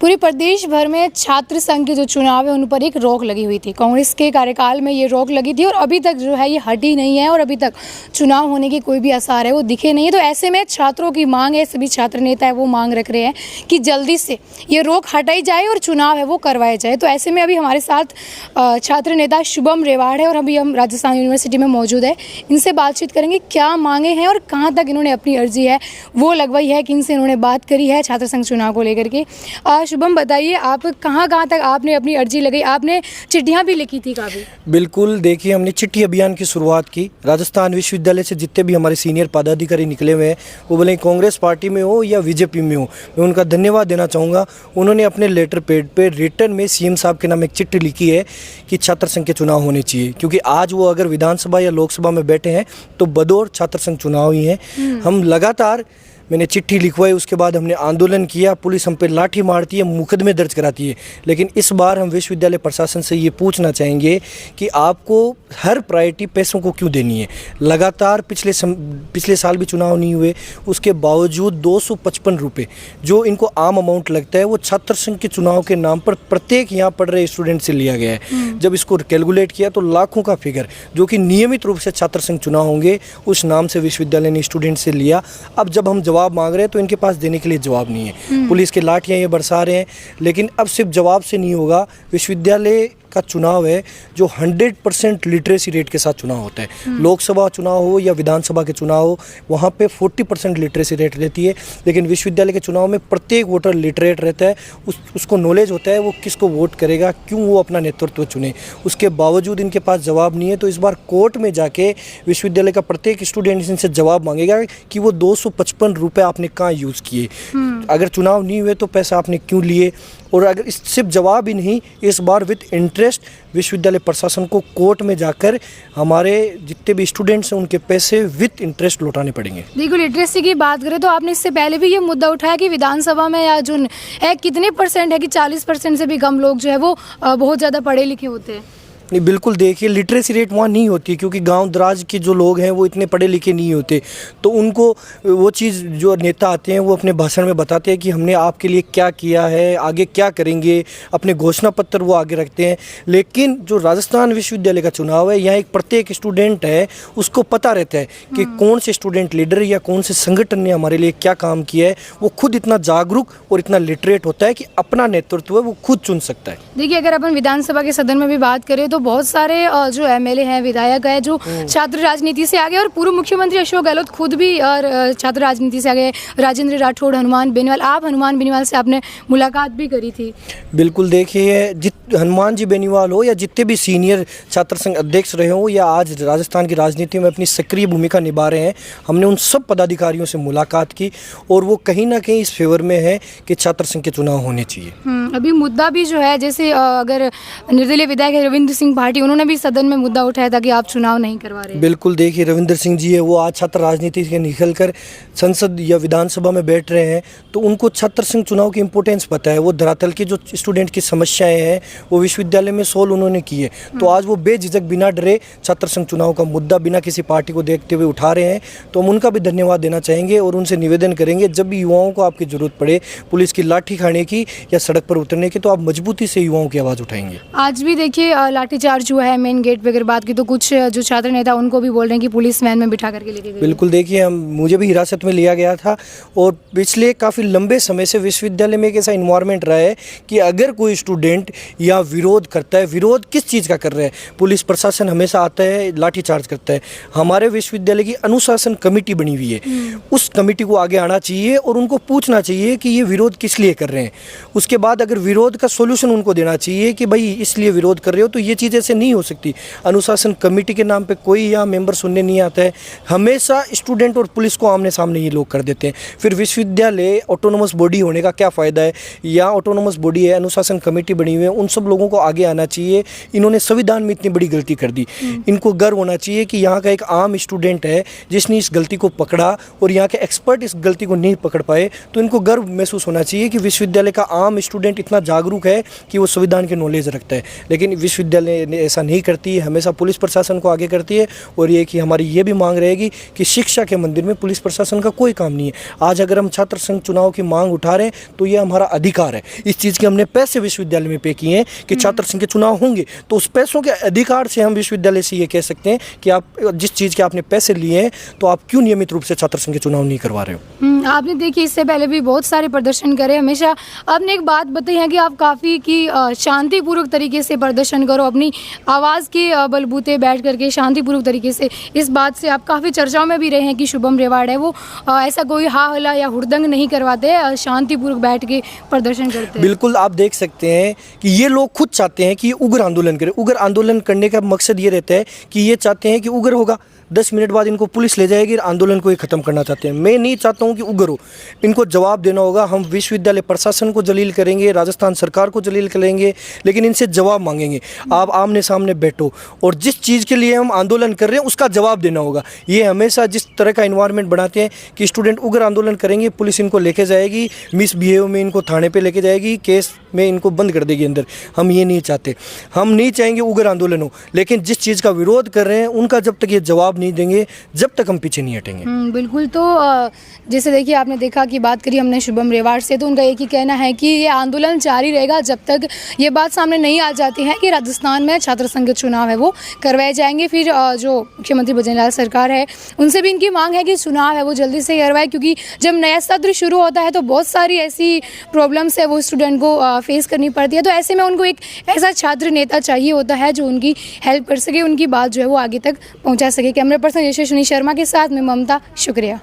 पूरे प्रदेश भर में छात्र संघ के जो चुनाव है उन पर एक रोक लगी हुई थी। कांग्रेस के कार्यकाल में ये रोक लगी थी और अभी तक जो है ये हटी नहीं है और अभी तक चुनाव होने की कोई भी आसार है वो दिखे नहीं है। तो ऐसे में छात्रों की मांग है, सभी छात्र नेता है वो मांग रख रहे हैं कि जल्दी से ये रोक हटाई जाए और चुनाव है वो करवाया जाए। तो ऐसे में अभी हमारे साथ छात्र नेता शुभम रेवाड़ है और अभी हम राजस्थान यूनिवर्सिटी में मौजूद है। इनसे बातचीत करेंगे क्या मांगे हैं और कहाँ तक इन्होंने अपनी अर्जी है वो लगवाई है, किनसे इन्होंने बात करी है छात्र संघ चुनाव को लेकर के। शुभम बताइए, आप कहाँ तक आपने अपनी अर्जी लगाई? आपने चिट्ठियाँ भी लिखी थी काफ़ी? बिल्कुल, देखिए हमने चिट्ठी अभियान की शुरुआत की। राजस्थान विश्वविद्यालय से जितने भी हमारे सीनियर पदाधिकारी निकले हुए हैं, वो बोले कांग्रेस पार्टी में हो या बीजेपी में हो, मैं उनका धन्यवाद देना चाहूँगा। उन्होंने अपने लेटर पैड पे रिटर्न में सीएम साहब के नाम एक चिट्ठी लिखी है कि छात्र संघ के चुनाव होने चाहिए, क्योंकि आज वो अगर विधानसभा या लोकसभा में बैठे हैं तो बदौर छात्र संघ चुनाव ही हैं। हम लगातार मैंने चिट्ठी लिखवाई, उसके बाद हमने आंदोलन किया, पुलिस हम पे लाठी मारती है, मुकदमे दर्ज कराती है। लेकिन इस बार हम विश्वविद्यालय प्रशासन से ये पूछना चाहेंगे कि आपको हर प्रायोरिटी पैसों को क्यों देनी है। लगातार पिछले साल भी चुनाव नहीं हुए, उसके बावजूद 255 रुपये जो इनको आम अमाउंट लगता है वो छात्र संघ के चुनाव के नाम पर प्रत्येक यहाँ पढ़ रहे स्टूडेंट से लिया गया है। जब इसको कैलकुलेट किया तो लाखों का फिगर जो कि नियमित रूप से छात्र संघ चुनाव होंगे उस नाम से विश्वविद्यालय ने स्टूडेंट से लिया। अब जब हम जवाब मांग रहे हैं तो इनके पास देने के लिए जवाब नहीं है। पुलिस की लाठियां ये बरसा रहे हैं, लेकिन अब सिर्फ जवाब से नहीं होगा। विश्वविद्यालय का चुनाव है जो 100% लिटरेसी रेट के साथ चुनाव होता है। लोकसभा चुनाव हो या विधानसभा के चुनाव हो, वहाँ पे 40% लिटरेसी रेट रहती है, लेकिन विश्वविद्यालय के चुनाव में प्रत्येक वोटर लिटरेट रहता है। उसको नॉलेज होता है वो किसको वोट करेगा, क्यों वो अपना नेतृत्व चुने। उसके बावजूद इनके पास जवाब नहीं है। तो इस बार कोर्ट में जाके विश्वविद्यालय का प्रत्येक स्टूडेंट इनसे जवाब मांगेगा कि वो 255 रुपये आपने कहाँ यूज़ किए, अगर चुनाव नहीं हुए तो पैसा आपने क्यों लिए। और अगर इस सिर्फ जवाब ही नहीं, इस बार विद इंटरेस्ट विश्वविद्यालय प्रशासन को कोर्ट में जाकर हमारे जितने भी स्टूडेंट्स हैं उनके पैसे विद इंटरेस्ट लौटाने पड़ेंगे। देखो, लिटरेसी की बात करें तो आपने इससे पहले भी ये मुद्दा उठाया कि विधानसभा में या जो है कितने परसेंट है कि 40% से भी कम लोग जो है वो बहुत ज़्यादा पढ़े लिखे होते हैं। नहीं, बिल्कुल देखिए लिटरेसी रेट वहाँ नहीं होती, क्योंकि गांव दराज के जो लोग हैं वो इतने पढ़े लिखे नहीं होते। तो उनको वो चीज़ जो नेता आते हैं वो अपने भाषण में बताते हैं कि हमने आपके लिए क्या किया है, आगे क्या करेंगे, अपने घोषणा पत्र वो आगे रखते हैं। लेकिन जो राजस्थान विश्वविद्यालय का चुनाव है, यहाँ एक प्रत्येक स्टूडेंट है उसको पता रहता है कि कौन से स्टूडेंट लीडर या कौन से संगठन ने हमारे लिए क्या काम किया है। वो खुद इतना जागरूक और इतना लिटरेट होता है कि अपना नेतृत्व है वो खुद चुन सकता है। देखिए, अगर अपन विधानसभा के सदन में भी बात करें तो बहुत सारे जो एमएलए हैं, विधायक हैं जो छात्र राजनीति से आ गए और पूर्व मुख्यमंत्री अशोक गहलोत खुद भी छात्र राजनीति से आ गए। राजेंद्र राठौड़, हनुमान बेनीवाल, आप हनुमान बेनीवाल से आपने मुलाकात भी करी थी। बिल्कुल, देखिए हनुमान जी बेनीवाल हो या जितने भी सीनियर छात्र संघ अध्यक्ष रहे हो या आज राजस्थान की राजनीति में अपनी सक्रिय भूमिका निभा रहे हैं, हमने उन सब पदाधिकारियों से मुलाकात की और वो कहीं ना कहीं इस फेवर में है कि छात्र संघ के चुनाव होने चाहिए। अभी मुद्दा भी जो है, जैसे अगर निर्दलीय विधायक रविंद्र सिंह भाटी, उन्होंने भी सदन में मुद्दा उठाया था कि आप चुनाव नहीं करवा रहे। बिल्कुल, देखिए रविंद्र सिंह जी है वो आज छात्र राजनीति से निकलकर संसद या विधानसभा में बैठ रहे हैं, तो उनको छात्र संघ चुनाव की इंपॉर्टेंस पता है। वो धरातल की जो स्टूडेंट की समस्याएं हैं वो विश्वविद्यालय में सोल्व उन्होंने की है। तो आज वो बेझिझक बिना डरे छात्र संघ चुनाव का मुद्दा बिना किसी पार्टी को देखते हुए उठा रहे हैं। तो हम उनका भी धन्यवाद देना चाहेंगे और उनसे निवेदन करेंगे, जब भी युवाओं को आपकी जरूरत पड़े पुलिस की लाठी खाने की या सड़क पर उतरने की, तो आप मजबूती से युवाओं की आवाज़ उठाएंगे। आज भी देखिए लाठीचार्ज हुआ है मेन गेट पे। अगर बात की तो कुछ जो छात्र नेता उनको भी बोल रहे हैं कि पुलिस वैन में बिठा करके लेके गए। बिल्कुल, देखिए मुझे भी हिरासत में लिया गया था और पिछले काफ़ी लंबे समय से विश्वविद्यालय में एक ऐसा इन्वायरमेंट रहा है कि अगर कोई स्टूडेंट या विरोध करता है, विरोध किस चीज़ का कर रहा है, पुलिस प्रशासन हमेशा आता है, लाठीचार्ज करता है। हमारे विश्वविद्यालय की अनुशासन कमेटी बनी हुई है, उस कमेटी को आगे आना चाहिए और उनको पूछना चाहिए कि ये विरोध किस लिए कर रहे हैं। उसके बाद अगर विरोध का सोल्यूशन उनको देना चाहिए कि भाई इसलिए विरोध कर रहे हो, तो ये चीज़ ऐसे नहीं हो सकती। अनुशासन कमेटी के नाम पे कोई यहाँ मेंबर सुनने नहीं आता है। हमेशा स्टूडेंट और पुलिस को आमने सामने ये लोग कर देते हैं। फिर विश्वविद्यालय ऑटोनोमस बॉडी होने का क्या फ़ायदा है। या ऑटोनोमस बॉडी है, अनुशासन कमेटी बनी हुई है, उन सब लोगों को आगे आना चाहिए। इन्होंने संविधान में इतनी बड़ी गलती कर दी, इनको गर्व होना चाहिए कि यहाँ का एक आम स्टूडेंट है जिसने इस गलती को पकड़ा और यहाँ के एक्सपर्ट इस गलती को नहीं पकड़ पाए। तो इनको गर्व महसूस होना चाहिए कि विश्वविद्यालय का आम स्टूडेंट इतना जागरूक है कि वो संविधान के नॉलेज रखता है। लेकिन विश्वविद्यालय ने ऐसा नहीं करती है, हमेशा पुलिस प्रशासन को आगे करती है। और ये कि हमारी ये भी मांग रहेगी कि शिक्षा के मंदिर में पुलिस प्रशासन का कोई काम नहीं है। आज अगर हम छात्र संघ चुनाव की मांग उठा रहे हैं तो ये हमारा अधिकार है। इस चीज़ के हमने पैसे विश्वविद्यालय में पे किए हैं कि छात्र संघ के चुनाव होंगे, तो उस पैसों के अधिकार से हम विश्वविद्यालय से ये कह सकते हैं कि आप जिस चीज़ के आपने पैसे लिए हैं तो आप क्यों नियमित रूप से छात्र संघ के चुनाव नहीं करवा रहे हो। आपने देखिए इससे पहले भी बहुत सारे प्रदर्शन करे हमेशा। आपने एक बात बताई है कि आप काफ़ी की शांतिपूर्वक तरीके से प्रदर्शन करो, अपनी आवाज़ के बलबूते बैठ करके शांतिपूर्वक तरीके से। इस बात से आप काफ़ी चर्चाओं में भी रहे हैं कि शुभम रेवाड़ है वो ऐसा कोई हा हला या हुड़दंग नहीं करवाते, शांतिपूर्वक बैठ के प्रदर्शन करते हैं। बिल्कुल, आप देख सकते हैं कि ये लोग खुद चाहते हैं कि ये उग्र आंदोलन करें। उग्र आंदोलन करने का मकसद ये रहता है कि ये चाहते हैं कि उग्र होगा, 10 मिनट बाद इनको पुलिस ले जाएगी, आंदोलन को ही ख़त्म करना चाहते हैं। मैं नहीं चाहता हूं कि उग्र हो, इनको जवाब देना होगा। हम विश्वविद्यालय प्रशासन को जलील करेंगे, राजस्थान सरकार को जलील करेंगे, लेकिन इनसे जवाब मांगेंगे। आप आमने सामने बैठो और जिस चीज़ के लिए हम आंदोलन कर रहे हैं उसका जवाब देना होगा। ये हमेशा जिस तरह का इन्वायरमेंट बनाते हैं कि स्टूडेंट उग्र आंदोलन करेंगे, पुलिस इनको लेके जाएगी, मिसबिहेव में इनको थाने पर लेके जाएगी, केस में इनको बंद कर देगी अंदर। हम ये नहीं चाहते। हम नहीं चाहेंगे उग्र आंदोलन हो, लेकिन जिस चीज़ का विरोध कर रहे हैं उनका जब तक ये जवाब नहीं देंगे, जब तक हम पीछे नहीं हटेंगे। बिल्कुल। तो जैसे देखिए आपने देखा कि बात करी हमने शुभम रेवाड़ से, तो उनका एक ही कहना है कि ये आंदोलन जारी रहेगा जब तक ये बात सामने नहीं आ जाती है कि राजस्थान में छात्र संघ के चुनाव है वो करवाए जाएंगे। फिर जो मुख्यमंत्री भजनलाल सरकार है उनसे भी इनकी मांग है कि चुनाव है वो जल्दी से करवाए, क्योंकि जब नया सत्र शुरू होता है तो बहुत सारी ऐसी प्रॉब्लम्स है वो स्टूडेंट को फेस करनी पड़ती है। तो ऐसे में उनको एक ऐसा छात्र नेता चाहिए होता है जो उनकी हेल्प कर सके, उनकी बात जो है वो आगे तक पहुँचा सके। कैमरा पर्सन यशस्विनी शर्मा के साथ में ममता, शुक्रिया।